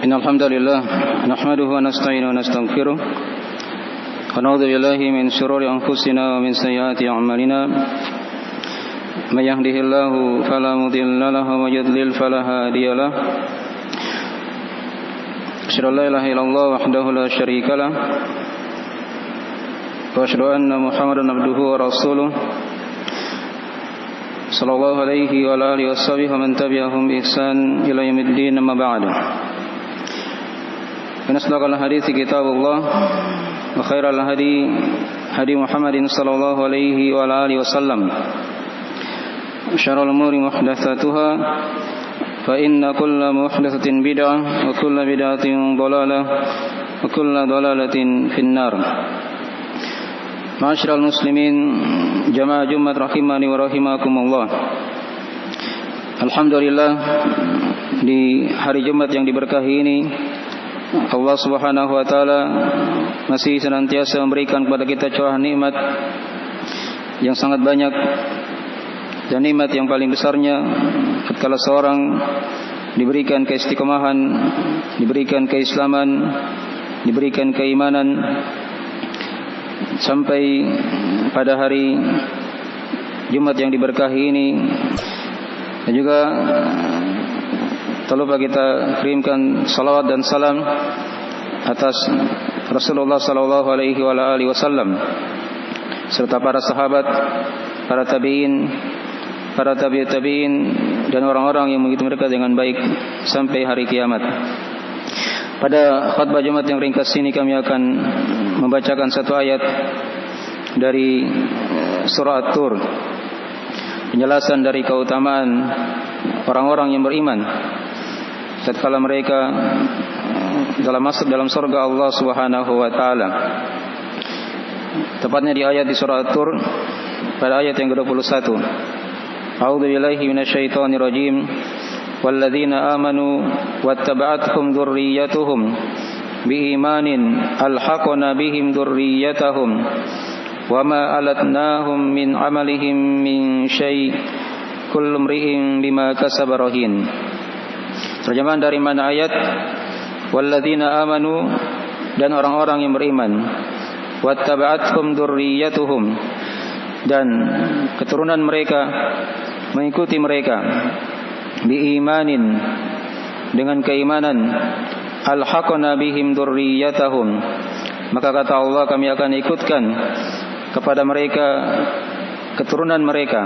Innal hamdalillah nahmaduhu wa nasta'inuhu wa nastaghfiruh wa na'udzu billahi min shururi anfusina wa min sayyiati a'malina may yahdihillahu fala mudilla lahu wa may yudlil fala hadiya lahu asyhadu an la ilaha illallah wahdahu la syarika lah wa asyhadu anna muhammadan abduhu wa rasuluh sallallahu alaihi wa alihi washabihi wa man tabi'ahum bi ihsan ila yaumiddin amma ba'du. Asdaqal hadits kitabullah wa khairal hadi hadi Muhammadin sallallahu alaihi wa alihi wasallam. Syarrul umuri muhdatsatuha fa inna kulla muhdatsatin bid'ah wa kulla bid'atin dhalalah wa kulla dhalalatin finnar. Ma'asyiral muslimin jamaah Jumat rahimani wa rahimakumullah. Alhamdulillah, di hari Jumat yang diberkahi ini Allah Subhanahu wa taala masih senantiasa memberikan kepada kita curah nikmat yang sangat banyak, dan nikmat yang paling besarnya tatkala seorang diberikan keistiqomahan, diberikan keislaman, diberikan keimanan sampai pada hari Jumat yang diberkahi ini. Dan juga tak lupa kita kirimkan salawat dan salam atas Rasulullah sallallahu alaihi wasallam serta para sahabat, para tabi'in, para tabi'ut tabi'in, dan orang-orang yang mengikuti mereka dengan baik sampai hari kiamat. Pada khutbah Jumat yang ringkas ini kami akan membacakan satu ayat dari surah At-Tur, penjelasan dari keutamaan orang-orang yang beriman tatkala mereka masuk dalam surga Allah Subhanahu wa taala. Tepatnya di ayat di surah At-Tur pada ayat yang ke-21. A'udzu billahi minasyaitonir rajim. Walladzina amanu wattaba'athum dzurriyyatuhum biimanin alhaqna bihim dzurriyyatahum wama alatnahum min amalihim min syai' kullu imri'in bima kasaba rahin. Terjemahan dari mana ayat? Walladzina amanu, dan orang-orang yang beriman, wattaba'athum dzurriyyatuhum, dan keturunan mereka mengikuti mereka, biimanin, dengan keimanan, alhaqna bihim dzurriyyatahum, maka kata Allah, kami akan ikutkan kepada mereka keturunan mereka.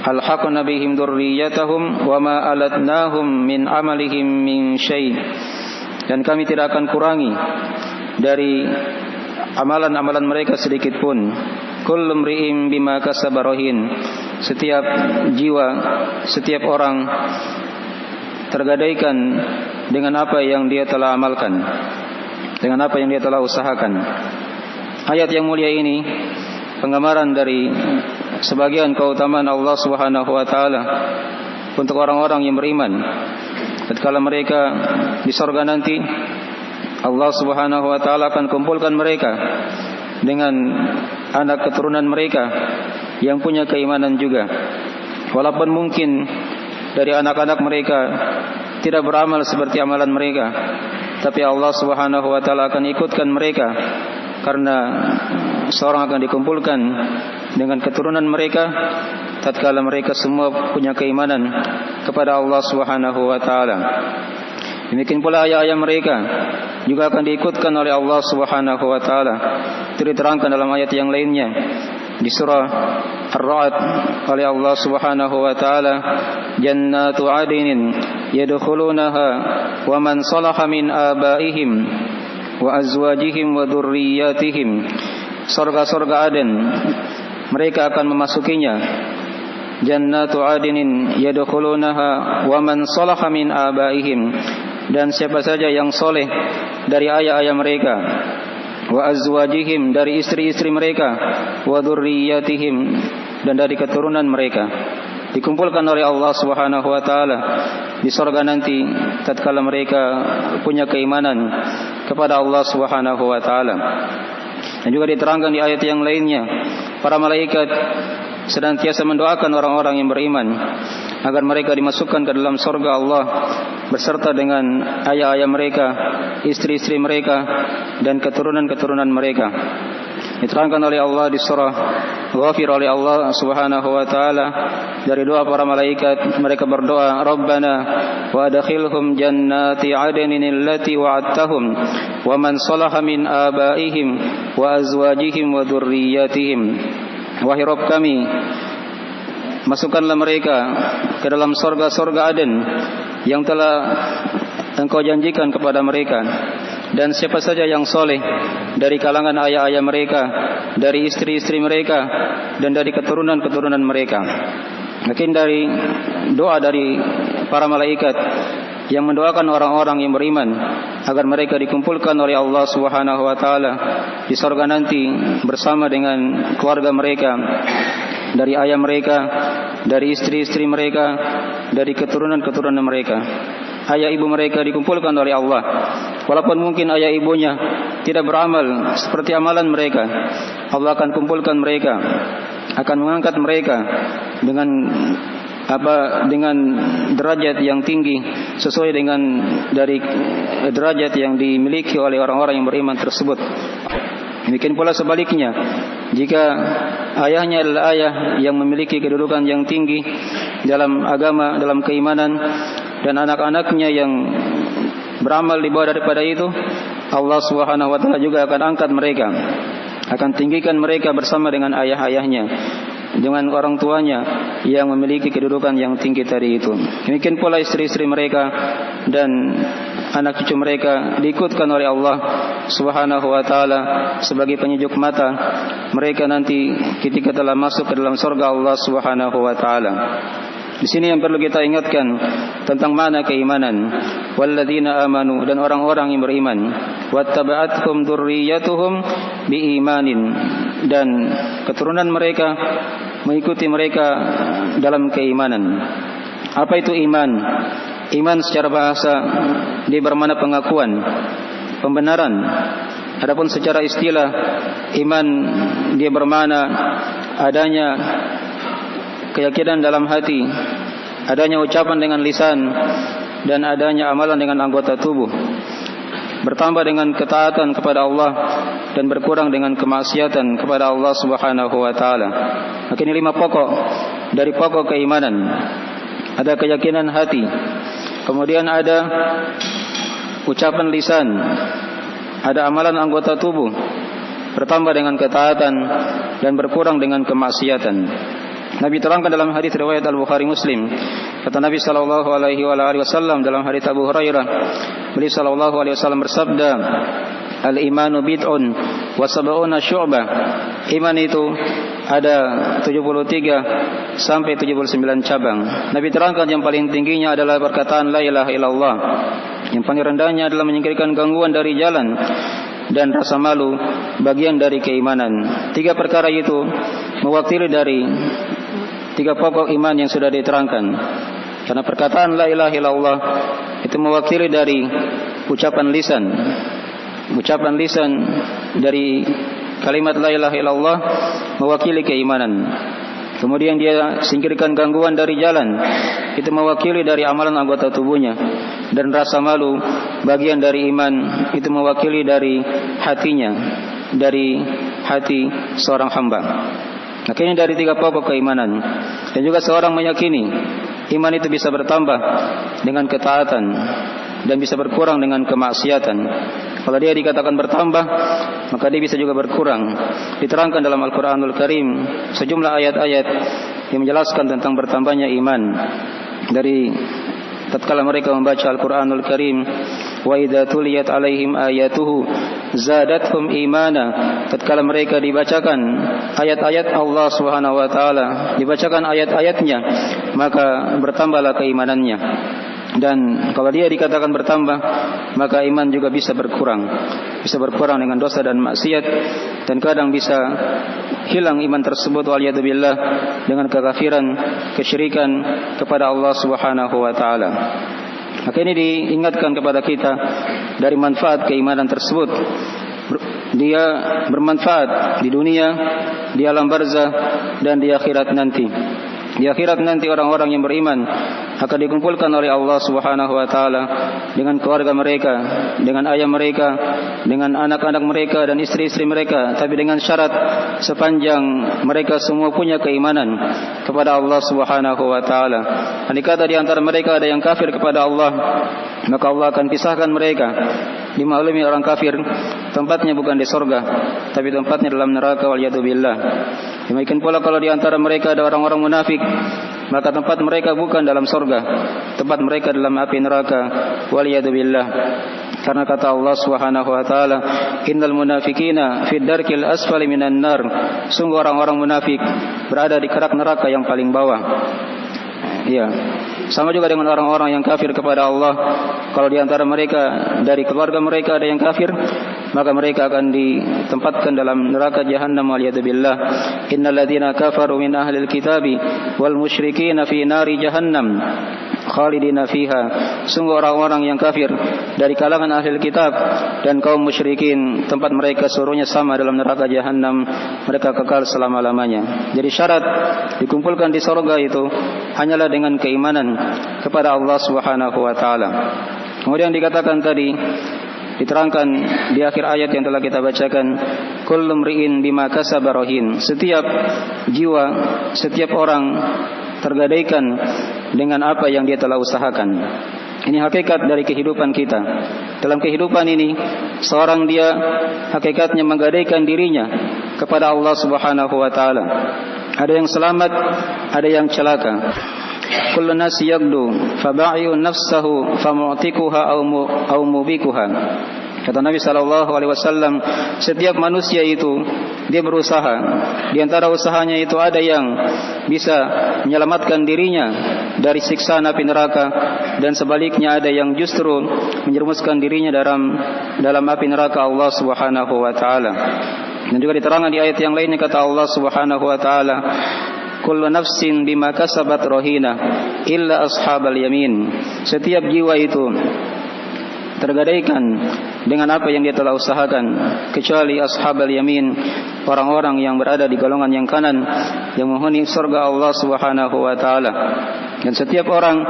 Alhaqna bihim dzurriyyatahum wama alatnahum min amalihim min syai', dan kami tidak akan kurangi dari amalan-amalan mereka sedikit pun. Kullu imri'in bima kasaba rahin, setiap jiwa, setiap orang tergadaikan dengan apa yang dia telah amalkan, dengan apa yang dia telah usahakan. Ayat yang mulia ini penggambaran dari sebagian keutamaan Allah Subhanahu wa taala untuk orang-orang yang beriman. Tatkala mereka di surga nanti, Allah Subhanahu wa taala akan kumpulkan mereka dengan anak keturunan mereka yang punya keimanan juga. Walaupun mungkin dari anak-anak mereka tidak beramal seperti amalan mereka, tapi Allah Subhanahu wa taala akan ikutkan mereka, karena seorang akan dikumpulkan dengan keturunan mereka tatkala mereka semua punya keimanan kepada Allah Subhanahu wa taala. Demikian pula ayah-ayah mereka juga akan diikutkan oleh Allah Subhanahu wa taala. Itu diterangkan dalam ayat yang lainnya di surah Ar-Ra'd oleh Allah Subhanahu wa taala, jannatu 'adnin yadkhulunaha wa man salaha min abaihim wa azwajihim wa dzurriyyatihim. Surga-surga Aden, mereka akan memasukinya. Jannatu 'adnin yadkhulunaha wa man salaha min abaihim, dan siapa saja yang soleh dari ayah-ayah mereka, wa azwajihim, dari istri-istri mereka, wa dzurriyyatihim, dan dari keturunan mereka, dikumpulkan oleh Allah Subhanahu wa taala di surga nanti tatkala mereka punya keimanan kepada Allah Subhanahu wa taala. Dan juga diterangkan di ayat yang lainnya, para malaikat senantiasa mendoakan orang-orang yang beriman agar mereka dimasukkan ke dalam surga Allah beserta dengan ayah-ayah mereka, istri-istri mereka dan keturunan-keturunan mereka. Diterangkan oleh Allah di surah Ghafir oleh Allah Subhanahu wa taala dari doa para malaikat, mereka berdoa, Rabbana wa adkhilhum jannati 'adnin allati wa'adtahum wa man salaha min abaihim wa azwajihim wa dzurriyyatihim. Wahai Rabb kami, masukkanlah mereka ke dalam surga-surga Aden yang telah Engkau janjikan kepada mereka, dan siapa saja yang soleh dari kalangan ayah-ayah mereka, dari istri-istri mereka, dan dari keturunan-keturunan mereka. Mungkin dari doa dari para malaikat yang mendoakan orang-orang yang beriman agar mereka dikumpulkan oleh Allah Subhanahu wa taala di surga nanti bersama dengan keluarga mereka, dari ayah mereka, dari istri-istri mereka, dari keturunan-keturunan mereka. Ayah ibu mereka dikumpulkan oleh Allah. Walaupun mungkin ayah ibunya tidak beramal seperti amalan mereka, Allah akan kumpulkan mereka, akan mengangkat mereka dengan derajat yang tinggi sesuai dengan dari derajat yang dimiliki oleh orang-orang yang beriman tersebut. Demikian pula sebaliknya, jika ayahnya adalah ayah yang memiliki kedudukan yang tinggi dalam agama, dalam keimanan, dan anak-anaknya yang beramal di bawah daripada itu, Allah Subhanahu wa taala juga akan angkat mereka, akan tinggikan mereka bersama dengan ayah-ayahnya, dengan orang tuanya yang memiliki kedudukan yang tinggi tadi itu. Demikian pula istri-istri mereka dan anak cucu mereka diikutkan oleh Allah Subhanahu wa taala sebagai penyejuk mata mereka nanti ketika telah masuk ke dalam surga Allah Subhanahu wa taala. Di sini yang perlu kita ingatkan tentang makna keimanan. Walladzina amanu, dan orang-orang yang beriman. Wattaba'athum dzurriyyatuhum biimanin, dan keturunan mereka mengikuti mereka dalam keimanan. Apa itu iman? Iman secara bahasa dia bermakna pengakuan, pembenaran. Adapun secara istilah, iman dia bermakna adanya keyakinan dalam hati, adanya ucapan dengan lisan, dan adanya amalan dengan anggota tubuh. Bertambah dengan ketaatan kepada Allah dan berkurang dengan kemaksiatan kepada Allah Subhanahu wa taala. Maka ini 5 pokok dari pokok keimanan. Ada keyakinan hati, kemudian ada ucapan lisan, ada amalan anggota tubuh, bertambah dengan ketaatan dan berkurang dengan kemaksiatan. Nabi terangkan dalam hadis riwayat Al-Bukhari Muslim, kata Nabi sallallahu alaihi wasallam dalam hadis Abu Hurairah, beliau sallallahu alaihi wasallam bersabda, al-imanu bid'un wa sab'una syu'bah. Iman itu ada 73 sampai 79 cabang. Nabi terangkan yang paling tingginya adalah perkataan la ilaha illallah. Yang paling rendahnya adalah menyingkirkan gangguan dari jalan, dan rasa malu bagian dari keimanan. 3 perkara itu mewakili dari 3 pokok iman yang sudah diterangkan. Karena perkataan la ilaha illallah itu mewakili dari ucapan lisan. Ucapan lisan dari kalimat la ilaha illallah mewakili keimanan. Kemudian dia singkirkan gangguan dari jalan, itu mewakili dari amalan anggota tubuhnya. Dan rasa malu bagian dari iman, itu mewakili dari hatinya, dari hati seorang hamba. Maka ini dari 3 pokok keimanan. Dan juga seorang meyakini iman itu bisa bertambah dengan ketaatan dan bisa berkurang dengan kemaksiatan. Kalau dia dikatakan bertambah, maka dia bisa juga berkurang. Diterangkan dalam Al-Quranul Karim sejumlah ayat-ayat yang menjelaskan tentang bertambahnya iman. Dari tatkala mereka membaca Al-Quranul Karim, wa idza tuliyat alaihim ayatuhu zadathum imana. Tatkala mereka dibacakan ayat-ayat Allah Subhanahu wa taala, dibacakan ayat-ayatnya, maka bertambahlah keimanannya. Dan kalau dia dikatakan bertambah, maka iman juga bisa berkurang. Bisa berkurang dengan dosa dan maksiat, dan kadang bisa hilang iman tersebut waliyadzubillah dengan kekafiran, kesyirikan kepada Allah Subhanahu wa taala. Maka ini diingatkan kepada kita dari manfaat keimanan tersebut. Dia bermanfaat di dunia, di alam barzah, dan di akhirat nanti. Di akhirat nanti orang-orang yang beriman akan dikumpulkan oleh Allah Subhanahu wa taala dengan keluarga mereka, dengan ayah mereka, dengan anak-anak mereka dan istri-istri mereka, tapi dengan syarat sepanjang mereka semua punya keimanan kepada Allah Subhanahu wa taala. Andai kata di antara mereka ada yang kafir kepada Allah, maka Allah akan pisahkan mereka. Dimaklumi orang kafir tempatnya bukan di surga, tapi tempatnya dalam neraka, waliyadzubillah. Demikian pula kalau di antara mereka ada orang-orang munafik, maka tempat mereka bukan dalam surga, tempat mereka dalam api neraka, waliyadzubillah. Karena kata Allah Subhanahu wa taala, innal munafiqina fid darkil asfali minan nar. Sungguh orang-orang munafik berada di kerak neraka yang paling bawah. Ya. Sama juga dengan orang-orang yang kafir kepada Allah. Kalau di antara mereka dari keluarga mereka ada yang kafir, maka mereka akan ditempatkan dalam neraka jahannam, waliyadzubillah. Innal ladzina kafaru min ahlil kitabi wal musyrikin fi nari jahannam khalidina fiha. Sungguh orang-orang yang kafir dari kalangan ahli kitab dan kaum musyrikin, tempat mereka seluruhnya sama dalam neraka jahannam, mereka kekal selama-lamanya. Jadi syarat dikumpulkan di surga itu hanyalah dengan keimanan kepada Allah Subhanahu wa taala. Kemudian dikatakan tadi, diterangkan di akhir ayat yang telah kita bacakan, kullu mri'in bima kasaba rahin. Setiap jiwa, setiap orang tergadaikan dengan apa yang dia telah usahakan. Ini hakikat dari kehidupan kita. Dalam kehidupan ini, seorang dia hakikatnya menggadaikan dirinya kepada Allah Subhanahu wa taala. Ada yang selamat, ada yang celaka. Kullu nasi yagdu faba'i'u nafsahu famu'tikuha aw mubikuha. Kata Nabi SAW, setiap manusia itu dia berusaha. Di antara usahanya itu ada yang bisa menyelamatkan dirinya dari siksa api neraka, dan sebaliknya ada yang justru menjerumuskan dirinya dalam api neraka Allah Subhanahu wa taala. Dan juga diterangkan di ayat yang lainnya, kata Allah Subhanahu wa taala, kullu nafsin bima kasabat rahina illa ashabal yamin. Setiap jiwa itu tergadaikan dengan apa yang dia telah usahakan, kecuali ashabal yamin, orang-orang yang berada di golongan yang kanan, yang menghuni surga Allah Subhanahu wa taala. Dan setiap orang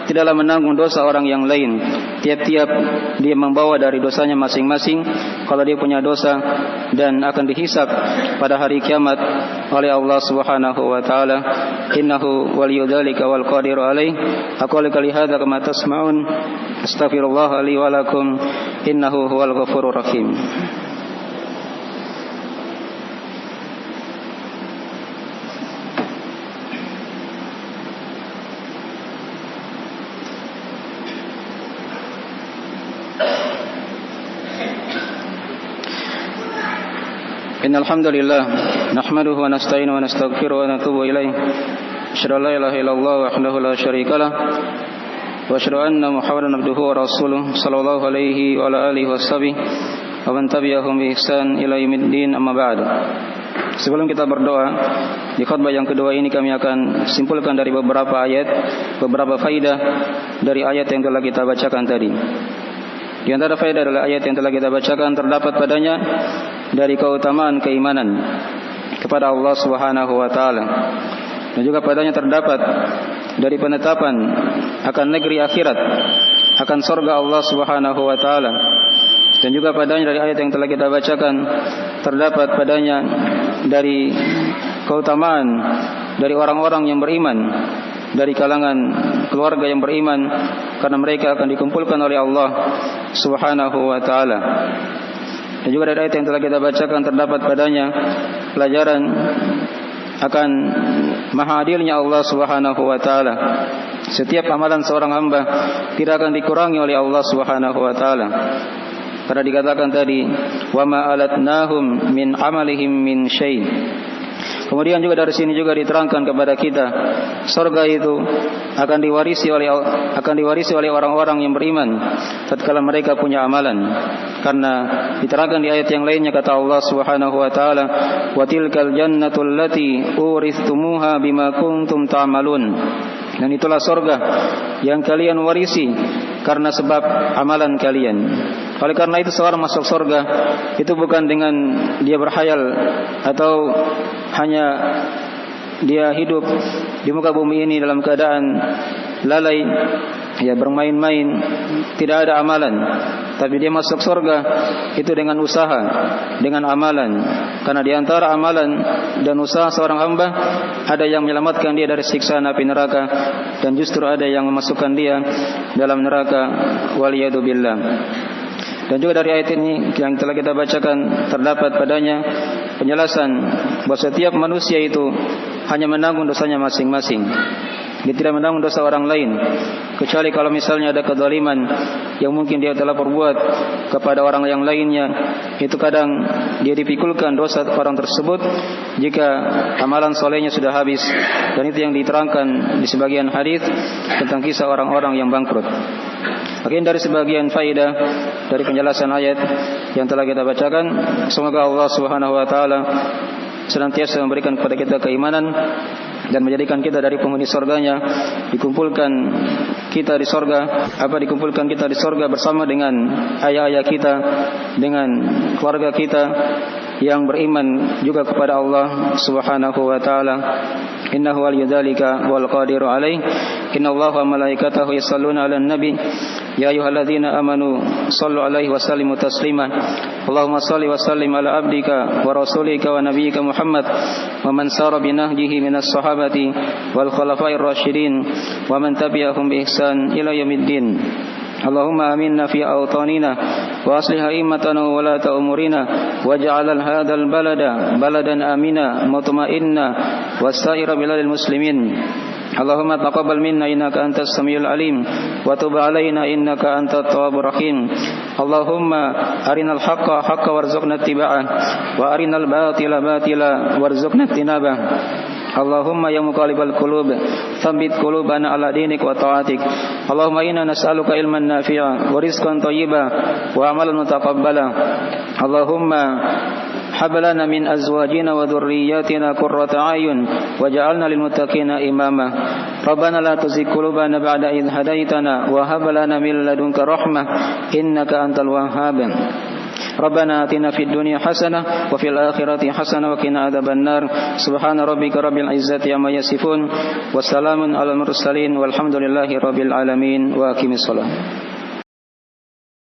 tidaklah menanggung dosa orang yang lain. Tiap-tiap dia membawa dari dosanya masing-masing kalau dia punya dosa, dan akan dihisab pada hari kiamat oleh Allah Subhanahu wa taala. Innahu waliyudzalika wal qadiru alaih. Aqulu qali hadza kama tasma'un. Astaghfirullah li wa lakum. Innahu huwal ghafurur rahim. Innal hamdalillah nahmaduhu wa nasta'inuhu wa nastaghfiruhu wa natubu ilaih. Asyhadu an la ilaha illallah wahdahu la syarikalah wa asyhadu anna Muhammadan abduhu wa rasuluh sallallahu alaihi wa ala alihi washabihi wa man tabi'ahum bi ihsan ila yaumiddin, amma ba'd. Sebelum kita berdoa, di khutbah yang kedua ini kami akan simpulkan dari beberapa ayat, beberapa faidah dari ayat yang telah kita bacakan tadi. Di antara faedah adalah ayat yang telah kita bacakan terdapat padanya dari keutamaan keimanan kepada Allah Subhanahu wa taala. Dan juga padanya terdapat dari penetapan akan negeri akhirat, akan surga Allah Subhanahu wa taala. Dan juga padanya dari ayat yang telah kita bacakan terdapat padanya dari keutamaan dari orang-orang yang beriman, dari kalangan keluarga yang beriman, karena mereka akan dikumpulkan oleh Allah Subhanahu wa taala. Dan juga dari ayat yang telah kita bacakan terdapat padanya pelajaran akan maha adilnya Allah Subhanahu wa taala. Setiap amalan seorang hamba tidak akan dikurangi oleh Allah Subhanahu wa taala. Karena dikatakan tadi, wa ma alatnahum min amalihim min syai'. Kemudian juga dari sini juga diterangkan kepada kita, surga itu akan diwarisi oleh orang-orang yang beriman tatkala mereka punya amalan. Karena diterangkan di ayat yang lainnya, kata Allah Subhanahu wa taala, wa tilkal jannatul lati uristumuha bima kuntum ta'malun. Dan itulah surga yang kalian warisi karena sebab amalan kalian. Oleh karena itu seorang masuk surga itu bukan dengan dia berhayal atau hanya dia hidup di muka bumi ini dalam keadaan lalai, ya bermain-main, tidak ada amalan. Tapi dia masuk surga itu dengan usaha, dengan amalan. Karena di antara amalan dan usaha seorang hamba, ada yang menyelamatkan dia dari siksa api neraka, dan justru ada yang memasukkan dia dalam neraka, waliyadu billah. Dan juga dari ayat ini yang telah kita bacakan, terdapat padanya penjelasan bahwa setiap manusia itu hanya menanggung dosanya masing-masing. Dia tidak menanggung dosa orang lain, kecuali kalau misalnya ada kezaliman yang mungkin dia telah perbuat kepada orang yang lainnya. Itu kadang dia dipikulkan dosa orang tersebut jika amalan solehnya sudah habis. Dan itu yang diterangkan di sebagian hadis tentang kisah orang-orang yang bangkrut. Mungkin dari sebagian faedah dari penjelasan ayat yang telah kita bacakan, semoga Allah Subhanahu wa taala senantiasa memberikan kepada kita keimanan dan menjadikan kita dari penghuni surganya, dikumpulkan kita di surga bersama dengan ayah-ayah kita, dengan keluarga kita yang beriman juga kepada Allah Subhanahu wa taala. Innahu waliyudzalika wal qadiru alaih. Innallaha wa malaikatahu yashalluna 'alan nabi ya ayyuhalladzina amanu shallu 'alaihi wa sallimu taslima. Allahumma shalli wa sallim ala abdika wa rasulika wa nabiyyika Muhammad wa man sara bi nahjihi minas sahabati wal khulafa'ir rasyidin wa man tabi'ahum bi ihsan ila yaumiddin. Allahumma aminna fi awtanina wa aslih a'immatana wa walata umurina waj'al hadzal balada baladan amina mutma'inna wasa'ira biladil muslimin. Allahumma taqabbal minna innaka antas samiul alim wa tub alaina innaka antat tawwabur rahim. Allahumma arinal haqqa haqqan warzuqna ittiba'ah wa arinal batila batila warzuqna ijtinabah. Allahumma ya muqallibal qulub tsabbit qulubana ala dinik wa ta'atik. Allahumma inna nas'aluka ilman nafi'a wa rizqan thayyiban wa amalan mutaqabbala. Allahumma hab lana min azwajina wa dhurriyyatina qurrata a'yun waj'alna lil muttaqina imama. Rabbana la tuzigh qulubana ba'da idh hadaitana wa hab lana min ladunka rahmah innaka antal wahhab. Rabbana atina fid dunya hasanah wa fil akhirati hasanah wa qina adzabannar. Subhana rabbika rabbil izzati amma yasifun wa salamun alal mursalin walhamdulillahi rabbil alamin wa aqimis shalah.